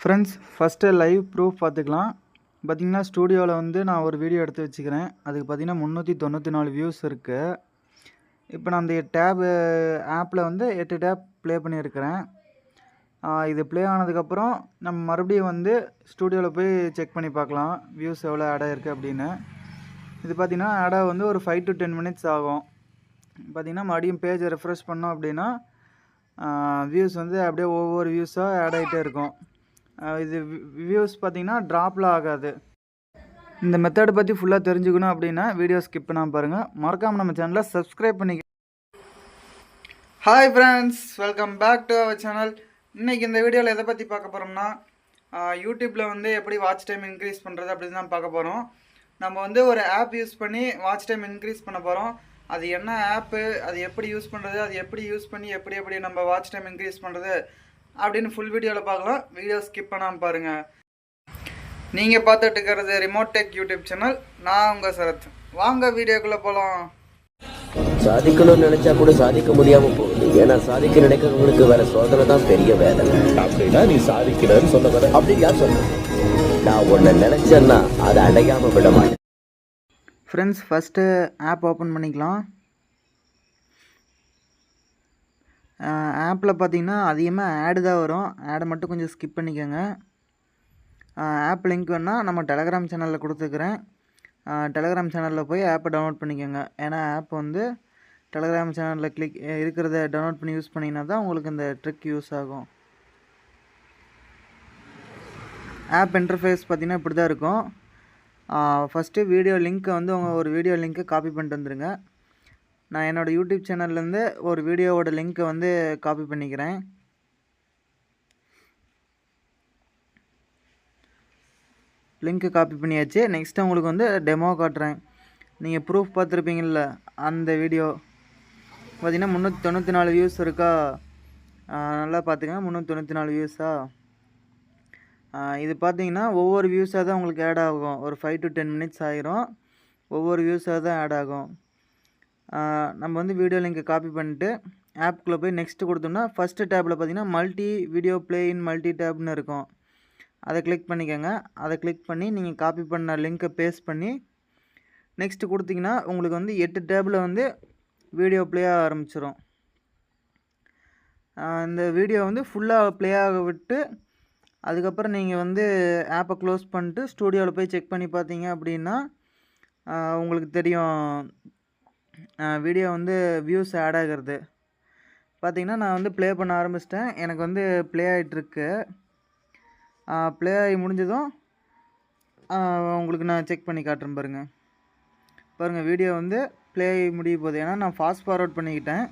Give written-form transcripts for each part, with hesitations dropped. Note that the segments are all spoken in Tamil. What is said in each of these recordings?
ஃப்ரெண்ட்ஸ், ஃபஸ்ட்டு லைவ் ப்ரூஃப் பார்த்துக்கலாம். பார்த்தீங்கன்னா, ஸ்டூடியோவில் வந்து நான் ஒரு வீடியோ எடுத்து வச்சுக்கிறேன். அதுக்கு பார்த்தீங்கன்னா 394 வியூஸ் இருக்குது. இப்போ நான் அந்த ஆப்பில் வந்து 8 டேப் ப்ளே பண்ணியிருக்கிறேன். இது ப்ளே ஆனதுக்கப்புறம் நம்ம மறுபடியும் வந்து ஸ்டூடியோவில் போய் செக் பண்ணி பார்க்கலாம் வியூஸ் எவ்வளோ ஆட் ஆகிருக்கு அப்படின்னு. இது பார்த்தீங்கன்னா ஆட் ஆக வந்து ஒரு 5 to 10 மினிட்ஸ் ஆகும். பார்த்தீங்கன்னா மறுபடியும் பேஜை ரெஃப்ரெஷ் பண்ணோம் அப்படின்னா வியூஸ் வந்து அப்படியே ஒவ்வொரு வியூஸாக ஆட் ஆகிட்டே இருக்கும். இது வியூஸ் பார்த்தீங்கன்னா ட்ராப்பில் ஆகாது. இந்த மெத்தடை பற்றி ஃபுல்லாக தெரிஞ்சுக்கணும் அப்படின்னா வீடியோ ஸ்கிப் பண்ணாமல் பாருங்கள். மறக்காமல் நம்ம சேனலை சப்ஸ்கிரைப் பண்ணிக்க. Hi friends, welcome back to our channel. இன்றைக்கி இந்த வீடியோவில் எதை பற்றி பார்க்க போகிறோம்னா, யூடியூப்பில் வந்து எப்படி வாட்ச் டைம் இன்க்ரீஸ் பண்ணுறது அப்படின்னு தான் பார்க்க போகிறோம். நம்ம வந்து ஒரு ஆப் யூஸ் பண்ணி வாட்ச் டைம் இன்க்ரீஸ் பண்ண போகிறோம். அது என்ன ஆப்பு, அது எப்படி யூஸ் பண்ணுறது, அது எப்படி யூஸ் பண்ணி எப்படி நம்ம வாட்ச் டைம் இன்க்ரீஸ் பண்ணுறது அப்படின்னு ஃபுல் வீடியோவில் பார்க்கலாம். வீடியோ ஸ்கிப் பண்ணாமல் பாருங்கள். நீங்கள் பார்த்துட்டு இருக்கிறது ரிமோட் டெக் யூடியூப் சேனல். நான் உங்கள் சரத். வாங்க வீடியோக்குள்ளே போகலாம். சாதிக்கணும்னு நினைச்சா கூட சாதிக்க முடியாம போகுது. ஏன்னா சாதிக்க நினைக்கிறவங்களுக்கு வேற சோதனை தான் பெரிய வேதனை. அப்படின்னா நீ சாதிக்கிறன்னு சொல்ல வர? அப்படி யார் சொல்ல? நான் ஒன்னு நினைச்சேன்னா அதை அடையாம விட மாட்டேன். ஃப்ரெண்ட்ஸ், ஃபஸ்ட்டு ஆப் ஓப்பன் பண்ணிக்கலாம். ஆப்பில் பார்த்தீங்கன்னா அதிகமாக ஆடு தான் வரும். ஆடை மட்டும் கொஞ்சம் ஸ்கிப் பண்ணிக்கோங்க. ஆப் லிங்க் வேணால் நம்ம டெலகிராம் சேனலில் கொடுத்துக்கிறேன். டெலகிராம் சேனலில் போய் ஆப்பை டவுன்லோட் பண்ணிக்கோங்க. ஏன்னா ஆப் வந்து டெலகிராம் சேனலில் இருக்கிறத டவுன்லோட் பண்ணி யூஸ் பண்ணிங்கன்னா தான் உங்களுக்கு இந்த ட்ரிக் யூஸ் ஆகும். ஆப் இன்டர்ஃபேஸ் பார்த்திங்கன்னா இப்படி தான் இருக்கும். ஃபஸ்ட்டு வீடியோ லிங்க்கை வந்து ஒரு வீடியோ லிங்க்கை காப்பி பண்ணிட்டு வந்துடுங்க. நான் என்னோடய யூடியூப் சேனல்லேருந்து ஒரு வீடியோவோட லிங்க்கை வந்து காப்பி பண்ணிக்கிறேன். லிங்க்கு காப்பி பண்ணியாச்சு. நெக்ஸ்ட்டு உங்களுக்கு வந்து டெமோ காட்டுறேன். நீங்கள் ப்ரூஃப் பார்த்துருப்பீங்கள்ல, அந்த வீடியோ பார்த்திங்கன்னா 394 வியூஸ் இருக்கா. நல்லா பார்த்துங்க, 394 வியூஸா. இது பார்த்தீங்கன்னா ஒவ்வொரு வியூஸாக தான் உங்களுக்கு ஆட் ஆகும். ஒரு 5 to 10 மினிட்ஸ் ஆகிரும். ஒவ்வொரு வியூஸாக தான் ஆட் ஆகும். நம்ம வந்து வீடியோ லிங்கை காப்பி பண்ணிட்டு ஆப்புக்குள்ளே போய் நெக்ஸ்ட்டு கொடுத்தோம்னா ஃபஸ்ட்டு டேப்பில் பார்த்தீங்கன்னா multi video play in multi டேப்னு இருக்கும். அதை கிளிக் பண்ணிக்கோங்க. அதை கிளிக் பண்ணி நீங்கள் காப்பி பண்ண லிங்க்கை பேஸ்ட் பண்ணி நெக்ஸ்ட்டு கொடுத்தீங்கன்னா உங்களுக்கு வந்து 8 டேபில் வந்து வீடியோ ப்ளே ஆக ஆரம்பிச்சிடும். இந்த வீடியோ வந்து ஃபுல்லாக ப்ளே ஆக விட்டு அதுக்கப்புறம் நீங்கள் வந்து ஆப்பை க்ளோஸ் பண்ணிட்டு ஸ்டூடியோவில் போய் செக் பண்ணி பார்த்தீங்க அப்படின்னா உங்களுக்கு தெரியும் வீடியோ வந்து வியூஸ் ஆட் ஆகிறது. பார்த்திங்கன்னா நான் வந்து ப்ளே பண்ண ஆரம்பிச்சிட்டேன். எனக்கு வந்து ப்ளே ஆகிட்டுருக்கு. ப்ளே ஆகி முடிஞ்சதும் உங்களுக்கு நான் செக் பண்ணி காட்டுறேன் பாருங்கள். வீடியோ வந்து ப்ளே ஆகி முடிய போகுது. ஏன்னா நான் ஃபாஸ்ட் ஃபார்வர்ட் பண்ணிக்கிட்டேன்.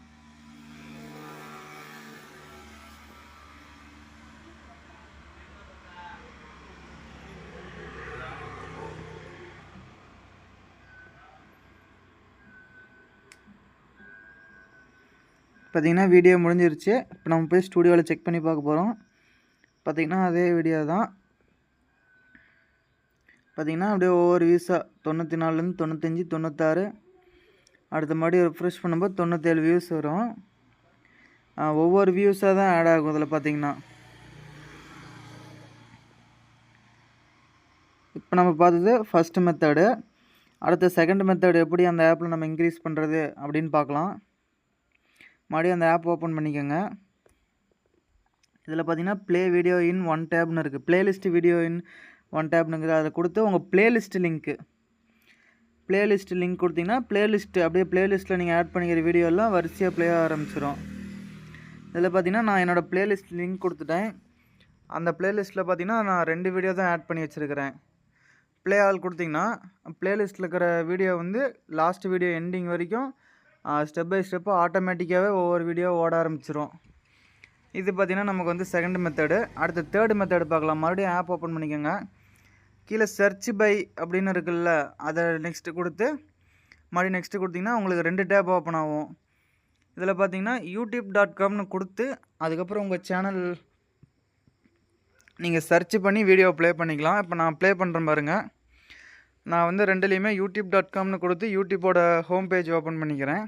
பார்த்திங்கன்னா வீடியோ முடிஞ்சிருச்சு. இப்போ நம்ம போய் ஸ்டூடியோவில் செக் பண்ணி பார்க்க போகிறோம். பார்த்திங்கன்னா அதே வீடியோ தான். பார்த்திங்கன்னா அப்படியே ஒவ்வொரு வியூஸாக 94லேருந்து 95, 96, அடுத்த மறுபடியும் ரெஃப்ரெஷ் பண்ணும்போது 97 வியூஸ் வரும். ஒவ்வொரு வியூஸாக தான் ஆட் ஆகும். இதில் பார்த்திங்கன்னா இப்போ நம்ம பார்த்தது ஃபஸ்ட்டு மெத்தடு. அடுத்த செகண்ட் மெத்தடு எப்படி அந்த ஆப்பில் நம்ம இன்க்ரீஸ் பண்ணுறது அப்படின்னு பார்க்கலாம். மறுபடியும் அந்த ஆப் ஓப்பன் பண்ணிக்கோங்க. இதில் பார்த்தீங்கன்னா ப்ளே வீடியோ இன் 1 டேப்னு இருக்குது. ப்ளேலிஸ்ட் வீடியோ இன் 1 டேப்னுங்குது. அதை கொடுத்து உங்கள் ப்ளேலிஸ்ட் லிங்க் கொடுத்தீங்கன்னா அப்படியே ப்ளேலிஸ்ட்டில் நீங்கள் ஆட் பண்ணிக்கிற வீடியோலாம் வரிசையாக ப்ளே ஆரம்பிச்சிடும். இதில் பார்த்தீங்கன்னா நான் என்னோடய ப்ளேலிஸ்ட் லிங்க் கொடுத்துட்டேன். அந்த ப்ளேலிஸ்ட்டில் பார்த்தீங்கன்னா நான் 2 வீடியோ தான் ஆட் பண்ணி வச்சுருக்கிறேன். ப்ளே ஆல் கொடுத்திங்கன்னா ப்ளேலிஸ்ட்டில் இருக்கிற வீடியோ வந்து லாஸ்ட் வீடியோ எண்டிங் வரைக்கும் ஸ்டெப் பை ஸ்டெப்பாக ஆட்டோமேட்டிக்காகவே ஒவ்வொரு வீடியோ ஓட ஆரம்பிச்சிடும். இது பார்த்திங்கன்னா நமக்கு வந்து செகண்ட் மெத்தடு. அடுத்து தேர்டு மெத்தடு பார்க்கலாம். மறுபடியும் ஆப் ஓப்பன் பண்ணிக்கோங்க. கீழே சர்ச் பை அப்படின்னு இருக்குல்ல, அதை நெக்ஸ்ட்டு கொடுத்து மறுபடியும் நெக்ஸ்ட்டு கொடுத்திங்கன்னா உங்களுக்கு 2 டேப் ஓப்பன் ஆகும். இதில் பார்த்திங்கன்னா youtube.comனு கொடுத்து அதுக்கப்புறம் உங்கள் சேனல் நீங்கள் சர்ச் பண்ணி வீடியோ ப்ளே பண்ணிக்கலாம். இப்போ நான் ப்ளே பண்ணுறேன் பாருங்கள். நான் வந்து 2லேயுமே youtube.comனு கொடுத்து யூடியூப்போட ஹோம் பேஜ் ஓப்பன் பண்ணிக்கிறேன்.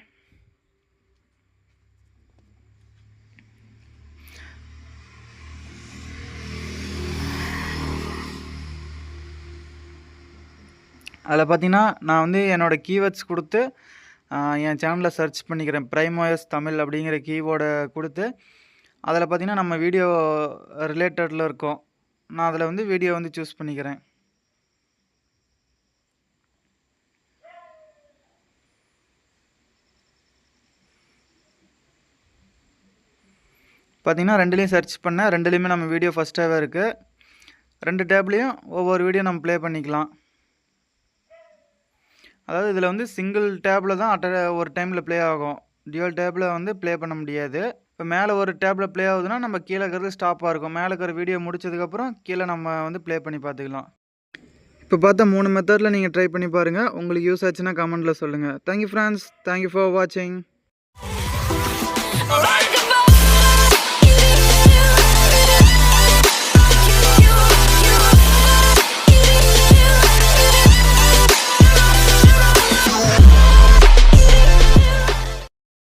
அதில் பார்த்தீங்கன்னா நான் வந்து என்னோடய கீவேர்ட்ஸ் கொடுத்து என் சேனலில் சர்ச் பண்ணிக்கிறேன். பிரைம்ஓஎஸ் தமிழ் அப்படிங்கிற கீவேர்டை கொடுத்து அதில் பார்த்தீங்கன்னா நம்ம வீடியோ ரிலேட்டடில் இருக்கும். நான் அதில் வந்து வீடியோ வந்து சூஸ் பண்ணிக்கிறேன். பார்த்தீங்கன்னா ரெண்டுலேயும் சர்ச் பண்ணேன். ரெண்டுலேயுமே நம்ம வீடியோ ஃபஸ்ட்டாகவே இருக்குது. 2 டேப்லேயும் ஒவ்வொரு வீடியோ நம்ம ப்ளே பண்ணிக்கலாம். அதாவது இதில் வந்து சிங்கிள் டேப்பில் தான் ஒரு டைமில் ப்ளே ஆகும். டியூவல் டேப்பில் வந்து ப்ளே பண்ண முடியாது. இப்போ மேலே ஒரு டேப்பில் ப்ளே ஆகுதுன்னா நம்ம கீழே இருக்கிறது ஸ்டாப்பாக இருக்கும். மேலே இருக்கிற வீடியோ முடிச்சதுக்கப்புறம் கீழே நம்ம வந்து ப்ளே பண்ணி பார்த்துக்கலாம். இப்போ பார்த்தா 3 மெத்தடில் நீங்கள் ட்ரை பண்ணி பாருங்கள். உங்களுக்கு யூஸ் ஆச்சுன்னா கமெண்ட்டில் சொல்லுங்கள். Thank you friends. தேங்க்யூ ஃபார் வாட்சிங்.